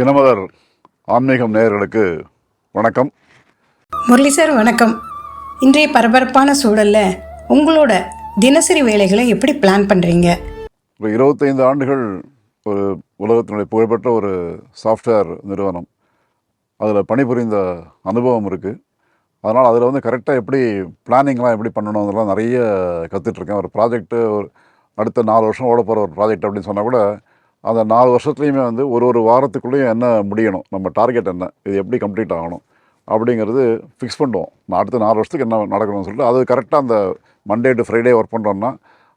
தினமலர் ஆன்மீகம் நேயர்களுக்கு வணக்கம். முரளி சார் வணக்கம். இன்றைய பரபரப்பான சூழலில் உங்களோட தினசரி வேலைகளை எப்படி பிளான் பண்ணுறீங்க? இப்போ 25 ஆண்டுகள் ஒரு உலகத்தினுடைய புகழ்பெற்ற ஒரு சாஃப்ட்வேர் நிறுவனம், அதில் பணிபுரிந்த அனுபவம் இருக்குது. அதனால் அதில் கரெக்டாக எப்படி பிளானிங்லாம் எப்படி பண்ணணுங்கிறலாம் நிறைய கற்றுட்ருக்கேன். ஒரு ப்ராஜெக்ட்டு அடுத்த 4 வருஷம் ஓட போகிற ஒரு ப்ராஜெக்ட் அப்படின்னு சொன்னால் கூட அந்த 4 வருஷத்துலேயுமே ஒரு வாரத்துக்குள்ளேயும் என்ன முடியணும், நம்ம டார்கெட் என்ன, இது எப்படி கம்ப்ளீட் ஆகணும் அப்படிங்கிறது ஃபிக்ஸ் பண்ணுவோம். நான் அடுத்த 4 வருஷத்துக்கு என்ன நடக்கணும்னு சொல்லிட்டு அது கரெக்டாக அந்த மண்டே டு ஃப்ரைடே ஒர்க் பண்ணுறோம்னா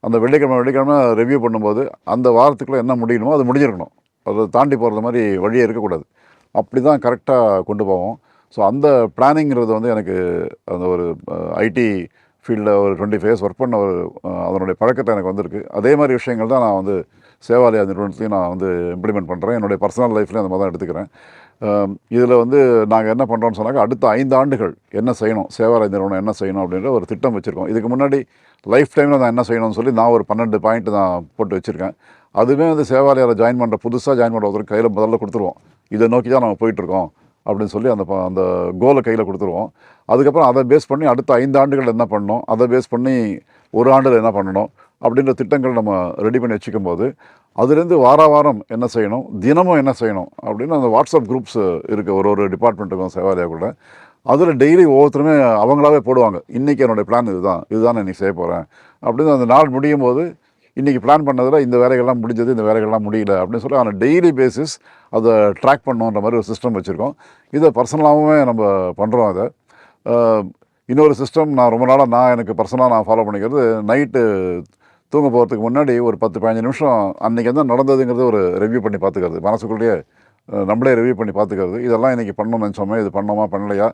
அந்த வெள்ளிக்கிழமை ரிவ்யூ பண்ணும்போது அந்த வாரத்துக்குள்ளே என்ன முடியணுமோ அது முடிஞ்சிருக்கணும். அதை தாண்டி போகிறது மாதிரி வழியே இருக்கக்கூடாது. அப்படி தான் கரெக்டாக கொண்டு போவோம். ஸோ அந்த பிளானிங்கிறது எனக்கு அந்த ஒரு ஐடி ஃபீல்டில் ஒரு 25 இயர்ஸ் ஒர்க் பண்ண அதனுடைய பழக்கத்தை எனக்கு வந்திருக்கு. அதே மாதிரி விஷயங்கள் தான் நான் சேவாலயா நிறுவனத்துலையும் நான் இம்ப்ளிமெண்ட் பண்ணுறேன். என்னுடைய பர்சனல் லைஃப்லையும் அந்த மாதிரி தான் எடுத்துக்கிறேன். இதில் நாங்கள் என்ன பண்ணுறோன்னு சொன்னாக்க, அடுத்த 5 ஆண்டுகள் என்ன செய்யணும், சேவாலயா நிறுவனம் என்ன செய்யணும் அப்படின்ற ஒரு திட்டம் வச்சுருக்கோம். இதுக்கு முன்னாடி லைஃப் டைமில் நான் என்ன செய்யணும்னு சொல்லி நான் ஒரு 12 பாயிண்ட் நான் போட்டு வச்சுருக்கேன். அதுவே சேவாலயாவில் புதுசாக ஜாயின் பண்ணுற ஒருத்தருக்கு கையில் முதல்ல கொடுத்துருவோம். இதை நோக்கி தான் நம்ம போயிட்டுருக்கோம் அப்படின்னு சொல்லி அந்த கோலை கையில் கொடுத்துருவோம். அதுக்கப்புறம் அதை பேஸ் பண்ணி அடுத்த 5 ஆண்டுகள் என்ன பண்ணணும், அதை பேஸ் பண்ணி ஒரு ஆண்டில் என்ன பண்ணணும் அப்படின்ற திட்டங்கள் நம்ம ரெடி பண்ணி வச்சுக்கும் போது, அதுலேருந்து வாரம் என்ன செய்யணும், தினமும் என்ன செய்யணும் அப்படின்னு அந்த வாட்ஸ்அப் குரூப்ஸ் இருக்குது ஒரு டிபார்ட்மெண்ட்டுக்கும் சேவாலயா கூட. அதில் டெய்லி ஒவ்வொருத்தருமே அவங்களாவே போடுவாங்க, இன்றைக்கி என்னுடைய பிளான் இதுதான் இன்றைக்கி செய்ய போகிறேன் அப்படின்னு. அந்த நாள் முடியும் போது இன்றைக்கி பிளான் பண்ணதில் இந்த வேலைகள்லாம் முடிஞ்சது, இந்த வேலைகள்லாம் முடியல அப்படின்னு சொல்லி அந்த டெய்லி பேசிஸ் அதை ட்ராக் பண்ணணுன்ற மாதிரி ஒரு சிஸ்டம் வச்சுருக்கோம். இதை பர்சனலாகவே நம்ம பண்ணுறோம். அதை இன்னொரு சிஸ்டம் நான் ரொம்ப நாளாக எனக்கு பர்சனலாக நான் ஃபாலோ பண்ணிக்கிறது, நைட்டு தூங்க போகிறதுக்கு முன்னாடி ஒரு 10-15 நிமிஷம் அன்றைக்கி என்ன நடந்ததுங்கிறது ஒரு ரிவ்யூ பண்ணி பார்த்துக்கிறது. மனசுக்குள்ளேயே நம்மளே ரிவ்யூ பண்ணி பார்த்துக்கிறது. இதெல்லாம் இன்றைக்கி பண்ணணும்னு நினச்சோமே, இது பண்ணோமா பண்ணலையா,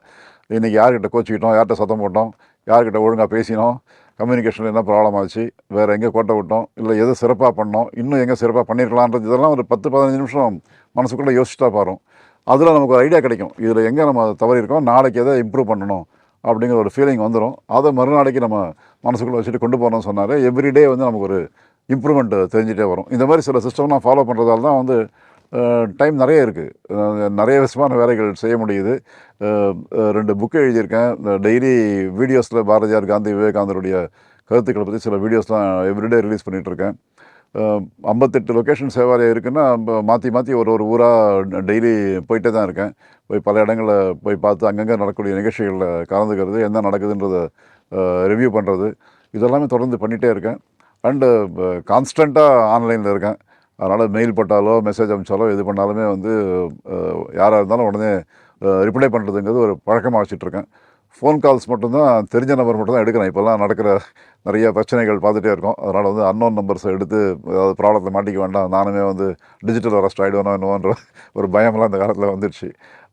இன்றைக்கி யார்கிட்ட கோச்சிக்கிட்டோம், யார்கிட்ட சத்தம் போட்டோம், யார்கிட்ட ஒழுங்காக பேசினோம், கம்யூனிகேஷனில் என்ன ப்ராப்ளம் ஆச்சு, வேறு எங்கே கோட்டை விட்டோம், இல்லை எது சிறப்பாக பண்ணோம், இன்னும் எங்கே சிறப்பாக பண்ணியிருக்கலான்றது இதெல்லாம் ஒரு 10-15 நிமிஷம் மனசுக்குள்ளே யோசிச்சுட்டா பாரும். அதில் நமக்கு ஒரு ஐடியா கிடைக்கும், இதில் எங்கே நம்ம தவறி இருக்கோம், நாளைக்கு எதை இம்ப்ரூவ் பண்ணணும் அப்படிங்கிற ஒரு ஃபீலிங் வந்துடும். அதை மறுநாளைக்கு நம்ம மனசுக்குள்ளே வச்சுட்டு கொண்டு போகிறோம்னு சொன்னாலே எவ்ரிடே நமக்கு ஒரு இம்ப்ரூவ்மெண்ட் தெரிஞ்சிட்டே வரும். இந்த மாதிரி சில சிஸ்டம் நான் ஃபாலோ பண்ணுறதால தான் டைம் நிறைய இருக்குது, நிறைய விதமான வேலைகள் செய்ய முடியுது. 2 புக்கு எழுதியிருக்கேன். இந்த டெய்லி வீடியோஸில் பாரதியார், காந்தி, விவேகானந்தருடைய கருத்துக்களை பற்றி சில வீடியோஸ்லாம் எவ்ரிடே ரிலீஸ் பண்ணிகிட்ருக்கேன். 58 லொக்கேஷன் சேவாலயா இருக்குன்னா மாற்றி ஒரு ஊராக டெய்லி போயிட்டே தான் இருக்கேன். போய் பல இடங்களில் போய் பார்த்து அங்கங்கே நடக்கக்கூடிய நிகழ்ச்சிகளில் கலந்துக்கிறது, என்ன நடக்குதுன்றதை ரிவ்யூ பண்ணுறது, இதெல்லாமே தொடர்ந்து பண்ணிகிட்டே இருக்கேன். அண்டு கான்ஸ்டண்ட்டாக ஆன்லைனில் இருக்கேன். அதனால் மெயில் போட்டாலோ மெசேஜ் அனுப்பிச்சாலோ எது பண்ணாலுமே யாராக இருந்தாலும் உடனே ரிப்ளை பண்ணுறதுங்கிறது ஒரு பழக்கமாக வச்சுட்ருக்கேன். ஃபோன் கால்ஸ் மட்டும்தான் தெரிஞ்ச நம்பர் மட்டும் தான் எடுக்கிறேன். இப்போல்லாம் நடக்கிற நிறைய பிரச்சனைகள் பார்த்துட்டே இருக்கோம். அதனால் அன்னோன் நம்பர்ஸை எடுத்து ஏதாவது ப்ராப்ளத்தில் மாட்டிக்க வேண்டாம், நானுமே டிஜிட்டல் அரெஸ்ட் ஆகிடுவேனோ என்னவோன்ற ஒரு பயமெல்லாம் இந்த காலத்தில் வந்துடுச்சு.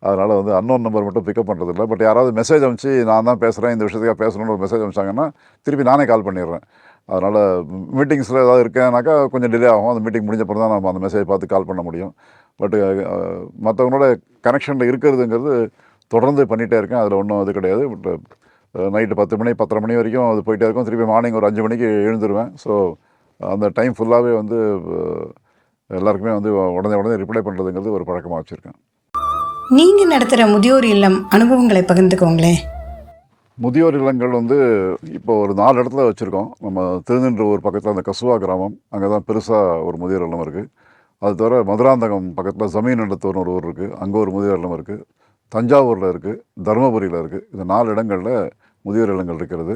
அதனால் அன்னோன் நம்பர் மட்டும் பிக்கப் பண்ணுறதில்ல. பட் யாராவது மெசேஜ் அனுப்பிச்சு நான் தான் பேசுகிறேன், இந்த விஷயத்துக்காக பேசணுன்னு ஒரு மெசேஜ் அனுப்பிச்சாங்கன்னா திருப்பி நானே கால் பண்ணிடுறேன். அதனால் மீட்டிங்ஸில் ஏதாவது இருக்கேனாக்கா கொஞ்சம் டிலே ஆகும். அந்த மீட்டிங் முடிஞ்சப்பறம் தான் நம்ம அந்த மெசேஜ் பார்த்து கால் பண்ண முடியும். பட்டு மற்றவங்களோட கனெக்ஷனில் இருக்கிறதுங்கிறது தொடர்ந்து பண்ணிகிட்டே இருக்கேன். அதில் ஒன்றும் இது கிடையாது. பட் நைட்டு 10 மணி 10:30 மணி வரைக்கும் அது போயிட்டே இருக்கும். திருப்பி மார்னிங் ஒரு 5 மணிக்கு எழுந்துருவேன். ஸோ அந்த டைம் ஃபுல்லாகவே எல்லாருக்குமே உடனே ரிப்ளை பண்ணுறதுங்கிறது ஒரு பழக்கமாக வச்சுருக்கேன். நீங்கள் நடத்துகிற முதியோர் இல்லம் அனுபவங்களை பகிர்ந்துக்கோங்களேன். முதியோர் இல்லங்கள் இப்போ ஒரு 4 இடத்துல வச்சுருக்கோம். நம்ம திருநின்றவூர் பக்கத்தில் அந்த கசுவா கிராமம், அங்கே தான் பெருசாக ஒரு முதியோர் இல்லம் இருக்குது. அது தவிர மதுராந்தகம் பக்கத்தில் ஜமீனண்டத்தூர்னு ஒரு ஊர் இருக்குது, அங்கே ஒரு முதியோர் இல்லம் இருக்குது. தஞ்சாவூரில் இருக்குது, தருமபுரியில் இருக்குது. இந்த 4 இடங்களில் முதியோர் இல்லங்கள் இருக்கிறது.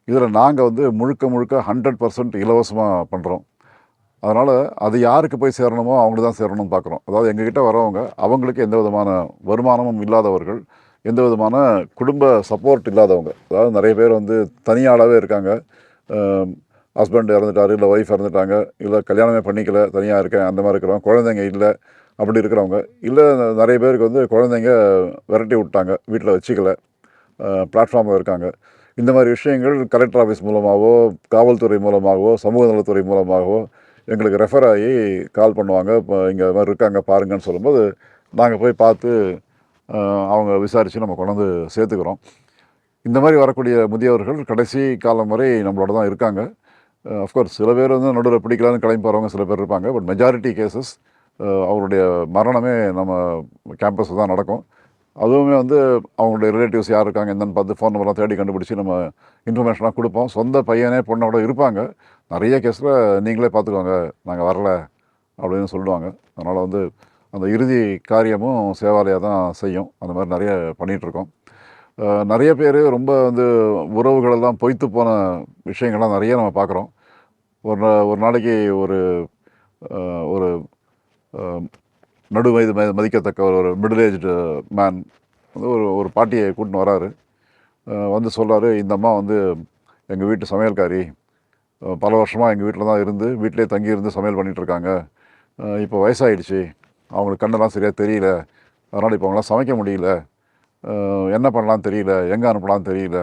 இதில் நாங்கள் முழுக்க 100% இலவசமாக பண்ணுறோம். அதனால் அது யாருக்கு போய் சேரணுமோ அவங்களுக்கு தான் சேரணும்னு பார்க்குறோம். அதாவது எங்ககிட்ட வரவங்க அவங்களுக்கு எந்த விதமான வருமானமும் இல்லாதவர்கள், எந்த விதமான குடும்ப சப்போர்ட் இல்லாதவங்க. அதாவது நிறைய பேர் தனியாளாகவே இருக்காங்க. ஹஸ்பண்ட் இறந்துட்டார், இல்லை ஒய்ஃப் இறந்துட்டாங்க, இல்லை கல்யாணமே பண்ணிக்கல, தனியாக இருக்கேன், அந்த மாதிரி இருக்கிறவங்க, குழந்தைங்க இல்லை அப்படி இருக்கிறவங்க, இல்லை நிறைய பேருக்கு குழந்தைங்க விரட்டி விட்டாங்க, வீட்டில் வச்சுக்கல, பிளாட்ஃபார்மில் இருக்காங்க. இந்த மாதிரி விஷயங்கள் கலெக்டர் ஆஃபீஸ் மூலமாகவோ, காவல்துறை மூலமாகவோ, சமூக நலத்துறை மூலமாகவோ எங்களுக்கு ரெஃபர் ஆகி கால் பண்ணுவாங்க. இப்போ இங்கே மாதிரி இருக்காங்க பாருங்கன்னு சொல்லும்போது நாங்கள் போய் பார்த்து அவங்க விசாரித்து நம்ம கொண்டாந்து சேர்த்துக்கிறோம். இந்த மாதிரி வரக்கூடிய முதியவர்கள் கடைசி காலம் வரை நம்மளோட தான் இருக்காங்க. அஃப்கோர்ஸ் சில பேர் நடுவில் பிடிக்கலான்னு கிளம்பி போகிறவங்க சில பேர் இருப்பாங்க. பட் மெஜாரிட்டி கேசஸ் அவருடைய மரணமே நம்ம கேம்பஸில் தான் நடக்கும். அதுவுமே வந்து அவங்களுடைய ரிலேட்டிவ்ஸ் யார் இருக்காங்க என்னன்னு பார்த்து ஃபோன் நம்பர்லாம் தேடி கண்டுபிடிச்சி நம்ம இன்ஃபர்மேஷன்லாம் கொடுப்போம். சொந்த பையனே பொண்ணோட இருப்பாங்க. நிறைய கேஸில் நீங்களே பார்த்துக்கோங்க, நாங்கள் வரல அப்படின்னு சொல்லுவாங்க. அதனால் வந்து அந்த இறுதி காரியமும் சேவாலயா தான் செய்யும். அந்த மாதிரி நிறைய பண்ணிகிட்ருக்கோம். நிறைய பேர் ரொம்ப வந்து உறவுகளெல்லாம் பொய்த்து போன விஷயங்கள்லாம் நிறைய நம்ம பார்க்குறோம். ஒரு நாளைக்கு ஒரு ஒரு நடு வயது மதிக்கத்தக்க ஒரு மிடில் ஏஜ்டு மேன் வந்து ஒரு ஒரு பாட்டியை கூட்டின்னு வராரு. வந்து சொல்கிறாரு, இந்த அம்மா வந்து எங்கள் வீட்டு சமையல்காரி, பல வருஷமாக எங்கள் வீட்டில் தான் இருந்து வீட்டிலே தங்கி இருந்து சமையல் பண்ணிகிட்ருக்காங்க. இப்போ வயசாகிடுச்சு, அவங்களுக்கு கண்ணெல்லாம் சரியாக தெரியல, அதனால் இப்போ அவங்களாம் சமைக்க முடியல, என்ன பண்ணலான்னு தெரியல, எங்கே அனுப்பலான்னு தெரியல.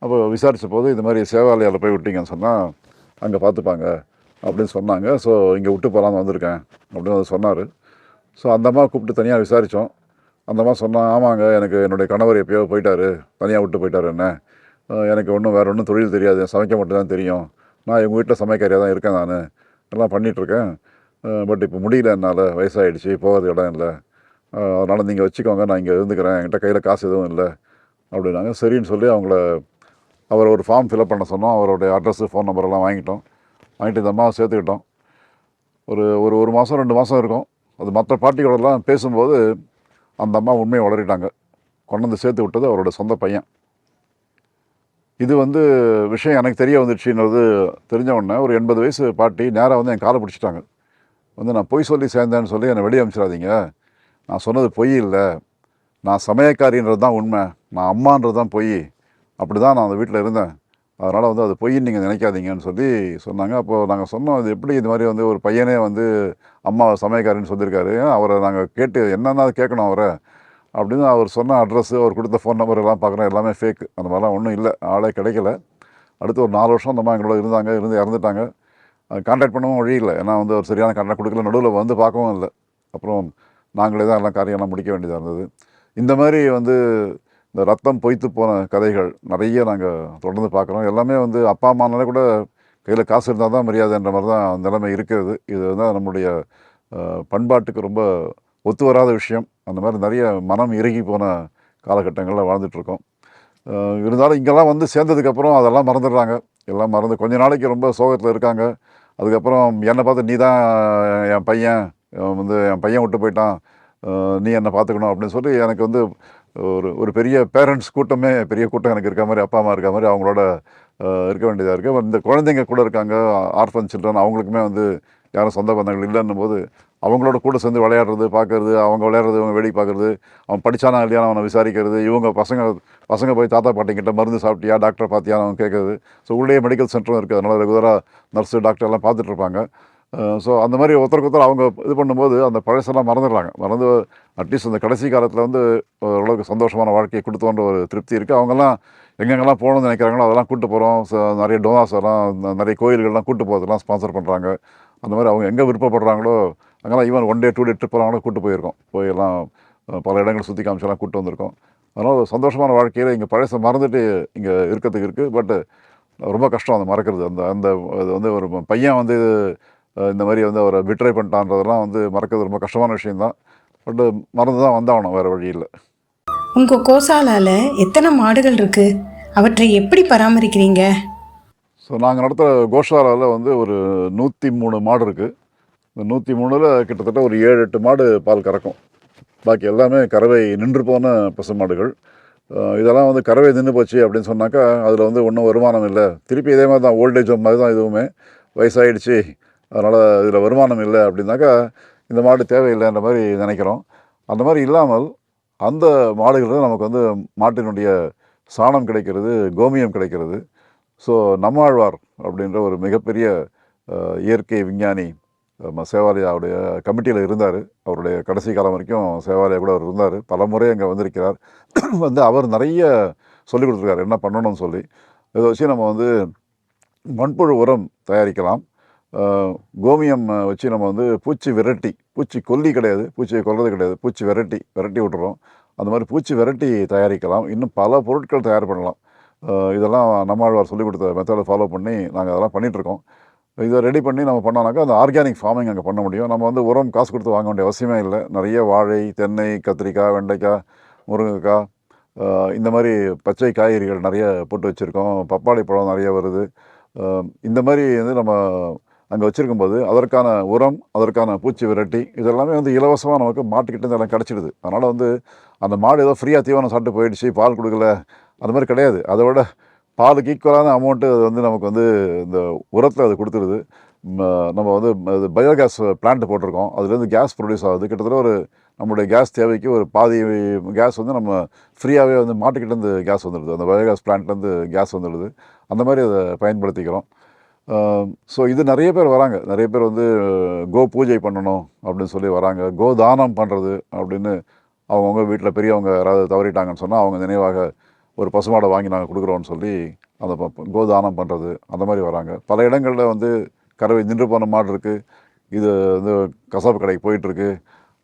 அப்போ விசாரித்த போது இந்த மாதிரி சேவாலயாவில் போய் விட்டீங்கன்னு சொன்னால் அங்கே பார்த்துப்பாங்க அப்படின்னு சொன்னாங்க. ஸோ இங்கே விட்டு போகலான்னு வந்திருக்கேன் அப்படின்னு அவர் சொன்னார். ஸோ அந்த அம்மா கூப்பிட்டு தனியாக விசாரித்தோம். அந்த அம்மா சொன்னால், ஆமாங்க, எனக்கு என்னுடைய கணவர் எப்போயோ போயிட்டார், தனியாக விட்டு போயிட்டார் என்ன, எனக்கு ஒன்றும் வேறு ஒன்றும் தொழில் தெரியாது, சமைக்க மட்டும் தான் தெரியும், நான் எங்கள் வீட்டில் சமைக்காரியாக தான் இருக்கேன், நான் எல்லாம் பண்ணிகிட்ருக்கேன், பட் இப்போ முடியல, என்னால் வயசாகிடுச்சு, போகிறது இடம் இல்லை, அதனால் நீங்கள் வச்சுக்கோங்க, நான் இங்கே இருந்துக்கிறேன், என்கிட்ட கையில் காசு எதுவும் இல்லை அப்படின்னாங்க. சரின்னு சொல்லி அவரை ஒரு ஃபார்ம் ஃபில்அப் பண்ண சொன்னோம். அவருடைய அட்ரஸு ஃபோன் நம்பரெல்லாம் வாங்கிட்டு இந்த அம்மாவை சேர்த்துக்கிட்டோம். ஒரு மாதம் 2 மாதம் இருக்கும். அது மற்ற பார்ட்டிகளெல்லாம் பேசும்போது அந்த அம்மா உண்மையை வளரிட்டாங்க. கொண்டு வந்து சேர்த்து விட்டது அவரோட சொந்த பையன். இது வந்து விஷயம் எனக்கு தெரிய வந்துடுச்சுன்றது தெரிஞ்ச உடனே ஒரு 80 வயசு பாட்டி நேராக வந்து என் காலை பிடிச்சிட்டாங்க. வந்து நான் பொய் சொல்லி சேர்ந்தேன்னு சொல்லி என்னை வெளியே அனுப்பிச்சிடாதீங்க, நான் சொன்னது பொய் இல்லை, நான் சமயக்காரின்றது தான் உண்மை, நான் அம்மான்றது தான் பொய், அப்படி தான் நான் அந்த வீட்டில் இருந்தேன், அதனால் வந்து அது பொய்ன்னு நீங்கள் நினைக்காதீங்கன்னு சொல்லி சொன்னாங்க. அப்போது நாங்கள் சொன்னோம், இது எப்படி இது மாதிரி வந்து ஒரு பையனே வந்து அம்மா சமயக்காரின்னு சொல்லியிருக்காரு, அவரை நாங்கள் கேட்டு என்னென்னா கேட்கணும் அவரை அப்படின்னு. அவர் சொன்ன அட்ரஸ்ஸு, அவர் கொடுத்த ஃபோன் நம்பர் எல்லாம் பார்க்குறோம், எல்லாமே ஃபேக், அந்த மாதிரிலாம் ஒன்றும் இல்லை, ஆளே கிடைக்கல. அடுத்து ஒரு 4 வருஷம் அந்த அம்மா எங்களோட இருந்து இறந்துட்டாங்க. கான்டாக்ட் பண்ணவும் வழி இல்லை, ஏன்னா வந்து அவர் சரியான கான்டாக்ட் கொடுக்கல, நடுவில் வந்து பார்க்கவும் இல்லை. அப்புறம் நாங்களே தான் எல்லாம் காரியம்லாம் முடிக்க வேண்டியதாக இருந்தது. இந்த மாதிரி வந்து இந்த ரத்தம் பொய்த்து போன கதைகள் நிறைய நாங்கள் தொடர்ந்து பார்க்குறோம். எல்லாமே வந்து அப்பா அம்மானாலே கூட கையில் காசு இருந்தால் தான் மரியாதைன்ற மாதிரி தான் நிலைமை இருக்கிறது. இது வந்து நம்முடைய பண்பாட்டுக்கு ரொம்ப ஒத்து வராத விஷயம். அந்த மாதிரி நிறைய மனம் இறுகி போன காலகட்டங்களில் வாழ்ந்துட்டுருக்கோம். இருந்தாலும் இங்கெல்லாம் வந்து சேர்ந்ததுக்கப்புறம் அதெல்லாம் மறந்துடுறாங்க. எல்லாம் மறந்து கொஞ்ச நாளைக்கு ரொம்ப சோகத்தில் இருக்காங்க. அதுக்கப்புறம் என்னை பார்த்து நீ தான் என் பையன், என் பையன் விட்டு போயிட்டான், நீ என்னை பார்த்துக்கணும் அப்படின்னு சொல்லி எனக்கு வந்து ஒரு பெரிய பேரண்ட்ஸ் கூட்டமே, பெரிய கூட்டம் எனக்கு இருக்க மாதிரி, அப்பா அம்மா இருக்க மாதிரி அவங்களோட இருக்க வேண்டியதாக இருக்குது. இந்த குழந்தைங்க கூட இருக்காங்க, ஆர்ஃபன் சில்ட்ரன், அவங்களுக்குமே வந்து யாரும் சொந்த பந்தங்கள் இல்லைன்னும் போது அவங்களோட கூட சேர்ந்து விளையாடுறது, பார்க்குறது, அவங்க விளையாடுறது, இவங்க வேடிக்கை பார்க்குறது, அவன் படித்தானா இல்லையா அவனை விசாரிக்கிறது, இவங்க பசங்க போய் தாத்தா பாட்டிங்கிட்ட மருந்து சாப்பிட்டியா, டாக்டரை பார்த்தியான்னு அவன் கேட்குறது. ஸோ உள்ளே மெடிக்கல் சென்டரும் இருக்குது, அதனால் ரெகுலராக நர்ஸு டாக்டர்லாம் பார்த்துட்ருப்பாங்க. ஸோ அந்த மாதிரி ஒருத்தருக்கு அவங்க இது பண்ணும்போது அந்த பழசெல்லாம் மறந்து அட்லீஸ்ட் அந்த கடைசி காலத்தில் வந்து ஓரளவுக்கு சந்தோஷமான வாழ்க்கையை கொடுத்தோன்ற ஒரு திருப்தி இருக்குது. அவங்கெல்லாம் எங்கெங்கெல்லாம் போகணும்னு நினைக்கிறாங்களோ அதெல்லாம் கூப்பிட்டு போகிறோம். நிறைய டோனாஸ் எல்லாம் நிறைய கோயில்கள்லாம் கூப்பிட்டு போகிறதுலாம் ஸ்பான்சர் பண்ணுறாங்க. அந்த மாதிரி அவங்க எங்கே விருப்பப்படுறாங்களோ அங்கெல்லாம் ஈவன் 1 டே 2 டே ட்ரிப் போகிறாங்களோ கூப்பிட்டு போயிருக்கோம். போய் எல்லாம் பல இடங்கள் சுற்றி காமிச்செல்லாம் கூப்பிட்டு வந்திருக்கோம். அதனால் ஒரு சந்தோஷமான வாழ்க்கையில் இங்கே பழசை மறந்துட்டு இங்கே இருக்கிறதுக்கு இருக்குது. பட்டு ரொம்ப கஷ்டம் அதை மறக்கிறது. அந்த அது வந்து ஒரு பையன் வந்து இந்த மாதிரி வந்து அவரை பிட்ரை பண்ணிட்டான்றதெல்லாம் வந்து மறக்கிறது ரொம்ப கஷ்டமான விஷயந்தான். பட்டு மறந்து தான் வந்தாகணும், வேறு வழி இல்லை. உங்கள் கோசாலாவில் எத்தனை மாடுகள் இருக்குது, அவற்றை எப்படி பராமரிக்கிறீங்க? ஸோ நாங்கள் நடத்துகிற கோஷாலாவில் வந்து ஒரு 103 மாடு இருக்குது. இந்த 103ல் கிட்டத்தட்ட ஒரு 7-8 மாடு பால் கறக்கும். பாக்கி எல்லாமே கறவை நின்று போன பசு மாடுகள். இதெல்லாம் வந்து கறவை நின்று போச்சு அப்படின்னு சொன்னாக்கா அதில் வந்து ஒன்றும் வருமானம் இல்லை. திருப்பி இதே மாதிரி தான் ஓல்டேஜ் மாதிரி தான், இதுவுமே வயசாகிடுச்சு, அதனால் இதில் வருமானம் இல்லை அப்படின்னாக்கா இந்த மாடு தேவையில்லைன்ற மாதிரி நினைக்கிறோம். அந்த மாதிரி இல்லாமல் அந்த மாடுகளில் நமக்கு வந்து மாட்டினுடைய சாணம் கிடைக்கிறது, கோமியம் கிடைக்கிறது. ஸோ நம்மாழ்வார் அப்படின்ற ஒரு மிகப்பெரிய இயற்கை விஞ்ஞானி சேவாலயாவுடைய கமிட்டியில் இருந்தார். அவருடைய கடைசி காலம் வரைக்கும் சேவாலயா கூட அவர் இருந்தார். பல முறை அங்கே வந்திருக்கிறார். வந்து அவர் நிறைய சொல்லிக் கொடுத்துருக்காரு என்ன பண்ணணும்னு சொல்லி. இதை வச்சு நம்ம வந்து மண்புழு உரம் தயாரிக்கலாம். கோமியம் வச்சு நம்ம வந்து பூச்சி விரட்டி, பூச்சி கொல்லி கிடையாது, பூச்சியை கொல்றது கிடையாது, பூச்சி விரட்டி விட்டுறோம். அந்த மாதிரி பூச்சி விரட்டி தயாரிக்கலாம். இன்னும் பல பொருட்கள் தயார் பண்ணலாம். இதெல்லாம் நம்மாழ்வார் சொல்லிக் கொடுத்த மெத்தடை ஃபாலோ பண்ணி நாங்கள் அதெல்லாம் பண்ணிகிட்ருக்கோம். இதை ரெடி பண்ணி நம்ம பண்ணோம்னாக்கா அந்த ஆர்கானிக் ஃபார்மிங் அங்கே பண்ண முடியும். நம்ம வந்து உரம் காசு கொடுத்து வாங்க வேண்டிய அவசியமே இல்லை. நிறைய வாழை, தென்னை, கத்திரிக்காய், வெண்டைக்காய், முருங்கைக்காய், இந்த மாதிரி பச்சை காய்கறிகள் நிறைய போட்டு வச்சுருக்கோம். பப்பாளி பழம் நிறைய வருது. இந்த மாதிரி வந்து நம்ம அங்கே வச்சுருக்கும்போது அதற்கான உரம், அதற்கான பூச்சி விரட்டி இதெல்லாமே வந்து இலவசமாக நமக்கு மாட்டுக்கிட்டேருந்து எல்லாம் கிடச்சிடுது. அதனால் வந்து அந்த மாடு ஏதோ ஃப்ரீயாக தீவனம் சாப்பிட்டு போயிடுச்சு, பால் கொடுக்கல, அது மாதிரி கிடையாது. அதை விட பாலுக்கு ஈக்குவலான அமௌண்ட்டு அது வந்து நமக்கு வந்து இந்த உரத்தில் அது கொடுத்துருது. நம்ம வந்து அது பயோகேஸ் பிளான்ட் போட்டிருக்கோம். அதுலேருந்து கேஸ் ப்ரொடியூஸ் ஆகுது. கிட்டத்தட்ட ஒரு நம்மளுடைய கேஸ் தேவைக்கு ஒரு பாதி கேஸ் வந்து நம்ம ஃப்ரீயாகவே வந்து மாட்டுக்கிட்டேருந்து கேஸ் வந்துடுது. அந்த பயோகேஸ் பிளான்ட்லேருந்து கேஸ் வந்துடுது. அந்த மாதிரி அதை பயன்படுத்திக்கிறோம். ஸோ இது நிறைய பேர் வராங்க. நிறைய பேர் வந்து கோ பூஜை பண்ணணும் அப்படின்னு சொல்லி வராங்க. கோ தானம் பண்ணுறது அப்படின்னு அவங்கவுங்க வீட்டில் பெரியவங்க யாராவது தவறிட்டாங்கன்னு சொன்னால் அவங்க நினைவாக ஒரு பசுமாடை வாங்கி நாங்கள் கொடுக்குறோன்னு சொல்லி அந்த கோதானம் பண்ணுறது அந்த மாதிரி வராங்க. பல இடங்களில் வந்து கறவை நின்று போன மாடு இருக்குது, இது வந்து கசாப்பு கடைக்கு போயிட்டுருக்கு,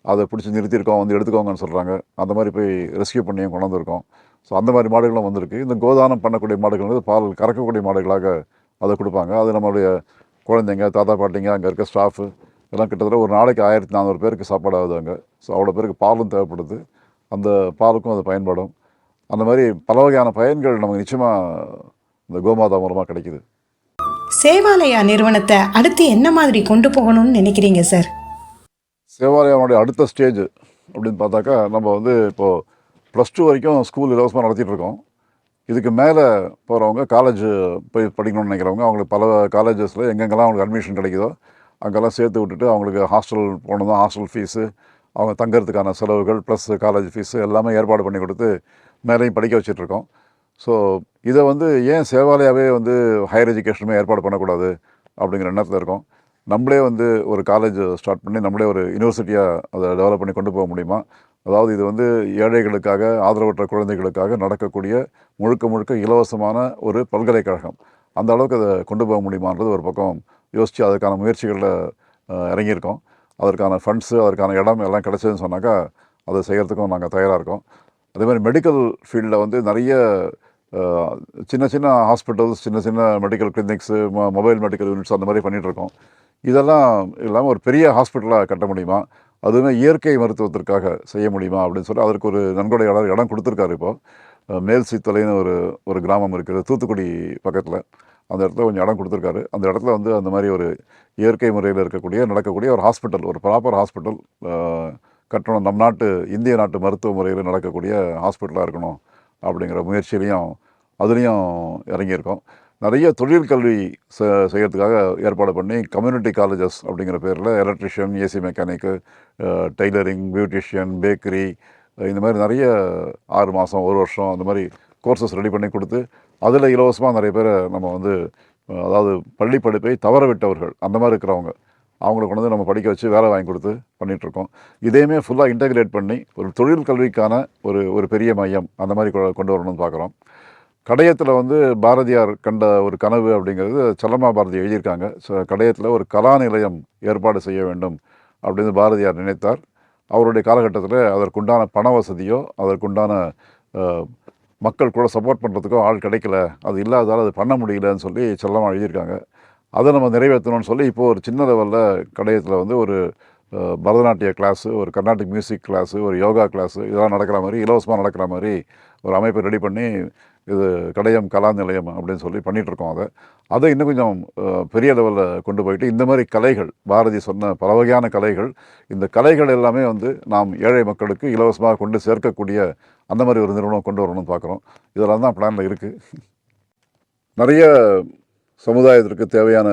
அதை பிடிச்சி நிறுத்தியிருக்கோம், வந்து எடுத்துக்கோங்கன்னு சொல்கிறாங்க. அந்த மாதிரி போய் ரெஸ்கியூ பண்ணியும் கொண்டு வந்திருக்கோம். ஸோ அந்த மாதிரி மாடுகளும் வந்திருக்கு. இந்த கோதானம் பண்ணக்கூடிய மாடுகள் வந்து பால் கறக்கக்கூடிய மாடுகளாக அதை கொடுப்பாங்க. அது நம்மளுடைய குழந்தைங்க, தாத்தா பாட்டிங்க, அங்கே இருக்க ஸ்டாஃபு எல்லாம் கிட்டத்தட்ட ஒரு நாளைக்கு 1400 பேருக்கு சாப்பாடு ஆகுது அங்கே. ஸோ அவ்வளோ பேருக்கு பாலும் தேவைப்படுது. அந்த பாலுக்கும் அது பயன்படும். அந்த மாதிரி பல வகையான பயன்கள் நமக்கு நிச்சயமாக இந்த கோமாதா மூலமாக கிடைக்குது. சேவாலயா நிறுவனத்தை அடுத்து என்ன மாதிரி கொண்டு போகணும்னு நினைக்கிறீங்க சார்? சேவாலயாவுடைய அடுத்த ஸ்டேஜ் அப்படின்னு பார்த்தாக்கா, நம்ம வந்து இப்போது +2 வரைக்கும் ஸ்கூல் இலவசமாக நடத்திட்டு இருக்கோம். இதுக்கு மேலே போகிறவங்க காலேஜ் போய் படிக்கணும்னு நினைக்கிறவங்க அவங்களுக்கு பல காலேஜஸில் எங்கெங்கெல்லாம் அவங்களுக்கு அட்மிஷன் கிடைக்குதோ அங்கெல்லாம் சேர்த்து விட்டுட்டு அவங்களுக்கு ஹாஸ்டல் போனதும் ஹாஸ்டல் ஃபீஸு, அவங்க தங்கறதுக்கான செலவுகள் ப்ளஸ் காலேஜ் ஃபீஸு எல்லாமே ஏற்பாடு பண்ணி கொடுத்து மேலேயும் படிக்க வச்சிட்ருக்கோம். ஸோ இதை வந்து ஏன் சேவாலயாவே வந்து ஹையர் எஜுகேஷனுமே ஏற்பாடு பண்ணக்கூடாது அப்படிங்கிற எண்ணத்தில் இருக்கோம். நம்மளே வந்து ஒரு காலேஜ் ஸ்டார்ட் பண்ணி நம்மளே ஒரு யூனிவர்சிட்டியாக அதை டெவலப் பண்ணி கொண்டு போக முடியுமா? அதாவது இது வந்து ஏழைகளுக்காக, ஆதரவற்ற குழந்தைகளுக்காக நடக்கக்கூடிய முழுக்க முழுக்க இலவசமான ஒரு பல்கலைக்கழகம். அந்த அளவுக்கு அதை கொண்டு போக முடியுமான்றது ஒரு பக்கம் யோசித்து அதுக்கான முயற்சிகளில் இறங்கியிருக்கோம். அதற்கான ஃபண்ட்ஸு, அதற்கான இடம் எல்லாம் கிடச்சதுன்னு சொன்னாக்கா அதை செய்கிறதுக்கும் நாங்கள் தயாராக இருக்கோம். அதே மாதிரி மெடிக்கல் ஃபீல்டில் வந்து நிறைய சின்ன சின்ன ஹாஸ்பிட்டல்ஸ், சின்ன சின்ன medical clinics, mobile medical units அந்த மாதிரி பண்ணிகிட்ருக்கோம். இதெல்லாம் இல்லாமல் ஒரு பெரிய ஹாஸ்பிட்டலாக கட்ட முடியுமா? அதுவுமே இயற்கை மருத்துவத்திற்காக செய்ய முடியுமா அப்படின்னு சொல்லி அதற்கு ஒரு நன்கொடையாளர் இடம் கொடுத்துருக்காரு. இப்போது மேல் சீத்தலைன்னு ஒரு கிராமம் இருக்குது தூத்துக்குடி பக்கத்தில். அந்த இடத்துல கொஞ்சம் இடம் கொடுத்துருக்காரு. அந்த இடத்துல வந்து அந்த மாதிரி ஒரு இயற்கை முறையில் நடக்கக்கூடிய ஒரு ஹாஸ்பிட்டல், ஒரு ப்ராப்பர் ஹாஸ்பிட்டல் கட்டணும். நம் நாட்டு இந்திய நாட்டு மருத்துவ முறையில் நடக்கக்கூடிய ஹாஸ்பிட்டலாக இருக்கணும் அப்படிங்கிற முயற்சியிலையும் அதுலேயும் இறங்கியிருக்கோம். நிறைய தொழில் கல்வி செய்கிறதுக்காக ஏற்பாடு பண்ணி கம்யூனிட்டி காலேஜஸ் அப்படிங்கிற பேரில் electrician, AC mechanic, tailoring, beautician, bakery, இந்த மாதிரி நிறைய 6 மாதம் 1 வருஷம் அந்த மாதிரி கோர்சஸ் ரெடி பண்ணி கொடுத்து அதில் இலவசமாக நிறைய பேரை நம்ம வந்து அதாவது பள்ளி படிப்பை தவற விட்டவர்கள் அந்த மாதிரி இருக்கிறவங்க அவங்கள கொண்டு வந்து நம்ம படிக்க வச்சு வேலை வாங்கி கொடுத்து பண்ணிகிட்ருக்கோம். இதையுமே ஃபுல்லாக இன்டகிரேட் பண்ணி ஒரு தொழில் கல்விக்கான ஒரு பெரிய மையம் அந்த மாதிரி கொண்டு வரணும்னு பார்க்குறோம். கடையத்தில் வந்து பாரதியார் கண்ட ஒரு கனவு அப்படிங்கிறது செல்லம்மா பாரதி எழுதியிருக்காங்க. ஸோ கடையத்தில் ஒரு கலா நிலையம் ஏற்பாடு செய்ய வேண்டும் அப்படின்னு பாரதியார் நினைத்தார். அவருடைய காலகட்டத்தில் அதற்குண்டான பண வசதியோ அதற்குண்டான மக்கள் கூட சப்போர்ட் பண்ணுறதுக்கோ ஆள் கிடைக்கல, அது இல்லாததால் அது பண்ண முடியலன்னு சொல்லி செல்லம்மா எழுதியிருக்காங்க. அதை நம்ம நிறைவேற்றணும்னு சொல்லி இப்போது ஒரு சின்ன லெவலில் கடையத்தில் வந்து ஒரு பரதநாட்டிய கிளாஸு, ஒரு கர்நாடிக் மியூசிக் கிளாஸு, ஒரு யோகா கிளாஸு இதெல்லாம் நடக்கிற மாதிரி இலவசமாக நடக்கிற மாதிரி ஒரு அமைப்பை ரெடி பண்ணி இது கடையம் கலா நிலையம் அப்படின்னு சொல்லி பண்ணிகிட்ருக்கோம். அதை இன்னும் கொஞ்சம் பெரிய லெவலில் கொண்டு போயிட்டு இந்த மாதிரி கலைகள், பாரதி சொன்ன பல வகையான கலைகள், இந்த கலைகள் எல்லாமே வந்து நாம் ஏழை மக்களுக்கு இலவசமாக கொண்டு சேர்க்கக்கூடிய அந்த மாதிரி ஒரு நிறுவனம் கொண்டு வரணும்னு பார்க்குறோம். இதெல்லாம் தான் பிளானில் இருக்குது. நிறைய சமுதாயத்திற்கு தேவையான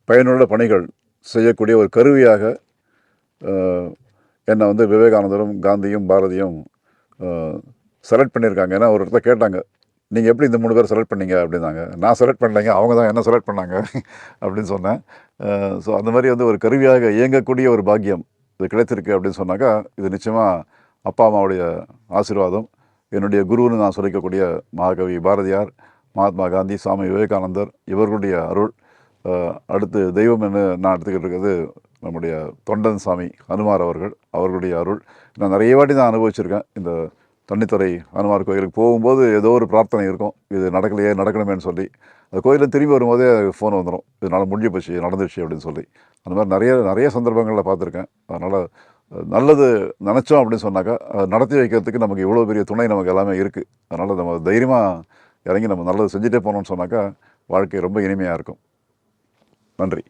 பயனுள்ள பணிகள் செய்யக்கூடிய ஒரு கருவியாக என்னை வந்து விவேகானந்தரும் காந்தியும் பாரதியும் செலக்ட் பண்ணியிருக்காங்க. ஏன்னா ஒரு இடத்துல கேட்டாங்க, நீங்கள் எப்படி இந்த 3 பேர் செலக்ட் பண்ணீங்க அப்படின்னாங்க. நான் செலக்ட் பண்ணலைங்க, அவங்க தான் என்ன செலக்ட் பண்ணாங்க அப்படின்னு சொன்னேன். ஸோ அந்த மாதிரி வந்து ஒரு கருவியாக இயங்கக்கூடிய ஒரு பாக்கியம் இது கிடைத்திருக்கு அப்படின்னு சொன்னாக்கா இது நிச்சயமாக அப்பா அம்மாவுடைய ஆசீர்வாதம். என்னுடைய குருன்னு நான் சொல்லிக்கக்கூடிய மகாகவி பாரதியார், மகாத்மா காந்தி, சுவாமி விவேகானந்தர் இவர்களுடைய அருள். அடுத்து தெய்வம் என்று நான் எடுத்துக்கிட்டு இருக்கிறது நம்முடைய தொண்டன் சாமி ஹனுமார் அவர்களுடைய அருள். நான் நிறைய வாட்டி தான் அனுபவிச்சிருக்கேன் இந்த தண்ணித்துறை ஹனுமார் கோயிலுக்கு போகும்போது ஏதோ ஒரு பிரார்த்தனை இருக்கும், இது நடக்கலையே நடக்கணுமேன்னு சொல்லி. அது கோயிலில் திரும்பி வரும்போதே ஃபோன் வந்துடும், இதனால் முடிஞ்சு போச்சு நடந்துருச்சு அப்படின்னு சொல்லி. அந்த மாதிரி நிறைய நிறைய சந்தர்ப்பங்களில் பார்த்துருக்கேன். அதனால் நல்லது நினச்சோம் அப்படின்னு சொன்னாக்கா அது நடத்தி வைக்கிறதுக்கு நமக்கு இவ்வளோ பெரிய துணை நமக்கு எல்லாமே இருக்குது. அதனால் நம்ம தைரியமாக இறங்கி நம்ம நல்லது செஞ்சுட்டே போனோம்னு சொன்னாக்கா வாழ்க்கை ரொம்ப இனிமையாக இருக்கும். நன்றி.